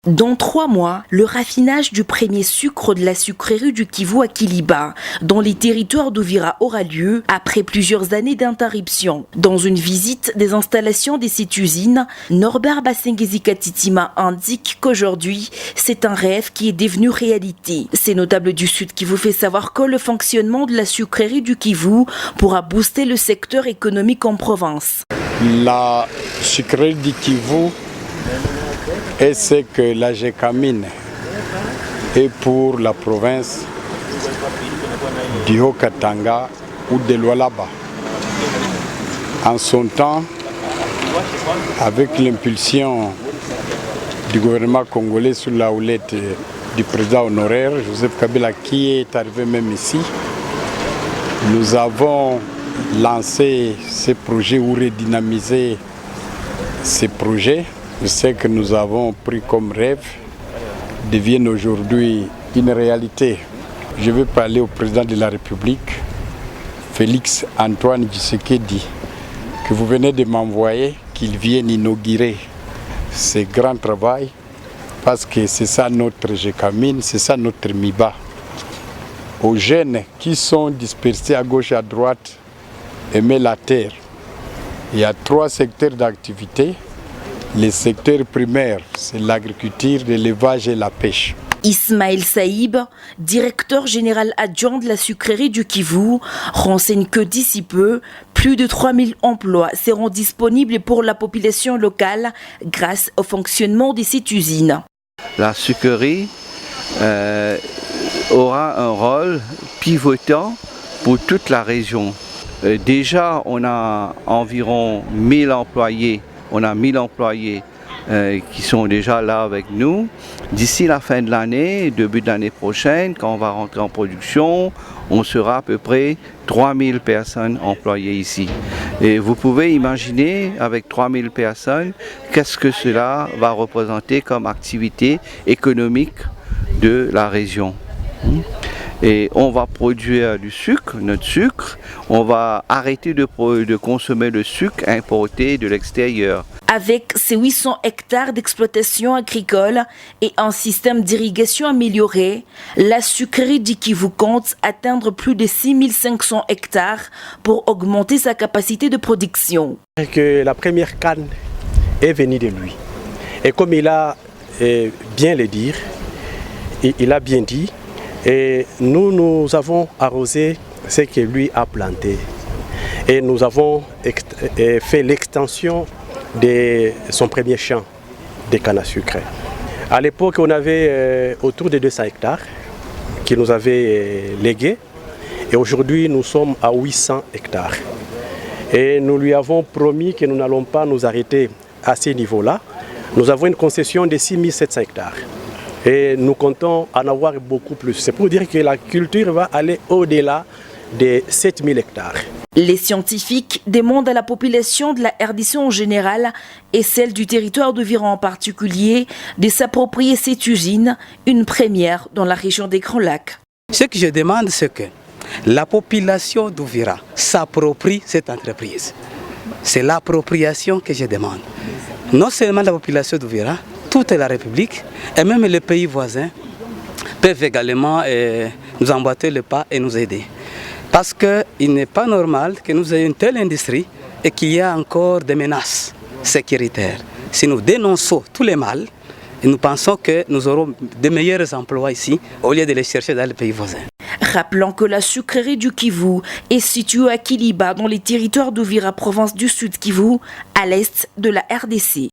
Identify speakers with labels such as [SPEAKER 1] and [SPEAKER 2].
[SPEAKER 1] Dans 3 mois, le raffinage du premier sucre de la sucrerie du Kivu à Kiliba, dans les territoires d'Uvira, aura lieu après plusieurs années d'interruption. Dans une visite des installations de cette usine, Norbert Basengezi Katitima indique qu'aujourd'hui, c'est un rêve qui est devenu réalité. Ces notables du Sud Kivu fait savoir que le fonctionnement de la sucrerie du Kivu pourra booster le secteur économique en province.
[SPEAKER 2] La sucrerie du Kivu est ce que la Gécamine est pour la province du Haut-Katanga ou de l'Oualaba. En son temps, avec l'impulsion du gouvernement congolais sous la houlette du président honoraire Joseph Kabila, qui est arrivé même ici, nous avons lancé ces projets ou redynamisé ces projets. Je sais que nous avons pris comme rêve deviennent aujourd'hui une réalité. Je vais parler au président de la République, Félix Antoine Tshisekedi, que vous venez de m'envoyer, qu'il vienne inaugurer ce grand travail, parce que c'est ça notre Gécamine, c'est ça notre MIBA. Aux jeunes qui sont dispersés à gauche et à droite, aimer la terre. Il y a 3 secteurs d'activité. Les secteurs primaires, c'est l'agriculture, l'élevage et la pêche.
[SPEAKER 1] Ismaël Saïb, directeur général adjoint de la sucrerie du Kivu, renseigne que d'ici peu, plus de 3000 emplois seront disponibles pour la population locale grâce au fonctionnement de cette usine.
[SPEAKER 3] La sucrerie aura un rôle pivotant pour toute la région. Déjà, on a environ 1000 employés. On a 1000 employés qui sont déjà là avec nous. D'ici la fin de l'année, début de l'année prochaine, quand on va rentrer en production, on sera à peu près 3000 personnes employées ici. Et vous pouvez imaginer, avec 3000 personnes, qu'est-ce que cela va représenter comme activité économique de la région. Et on va produire du sucre, notre sucre. On va arrêter de consommer le sucre importé de l'extérieur.
[SPEAKER 1] Avec ses 800 hectares d'exploitation agricole et un système d'irrigation amélioré, la sucrerie du Kivu compte atteindre plus de 6500 hectares pour augmenter sa capacité de production.
[SPEAKER 4] Que la première canne est venue de lui. Et comme il a bien le dire, il a bien dit, et nous avons arrosé ce que lui a planté. Et nous avons fait l'extension de son premier champ de canne à sucre. À l'époque, on avait autour de 200 hectares qui nous avaient légués. Et aujourd'hui, nous sommes à 800 hectares. Et nous lui avons promis que nous n'allons pas nous arrêter à ces niveaux-là. Nous avons une concession de 6700 hectares. Et nous comptons en avoir beaucoup plus. C'est pour dire que la culture va aller au-delà de 7000 hectares.
[SPEAKER 1] Les scientifiques demandent à la population de la RDC en général et celle du territoire d'Uvira en particulier de s'approprier cette usine, une première dans la région des Grands Lacs.
[SPEAKER 5] Ce que je demande, c'est que la population d'Uvira s'approprie cette entreprise. C'est l'appropriation que je demande. Non seulement la population d'Uvira, toute la République et même les pays voisins peuvent également nous emboîter le pas et nous aider. Parce qu'il n'est pas normal que nous ayons une telle industrie et qu'il y ait encore des menaces sécuritaires. Si nous dénonçons tous les mal, nous pensons que nous aurons de meilleurs emplois ici au lieu de les chercher dans les pays voisins.
[SPEAKER 1] Rappelons que la sucrerie du Kivu est située à Kiliba dans les territoires d'Uvira, province du Sud Kivu, à l'est de la RDC.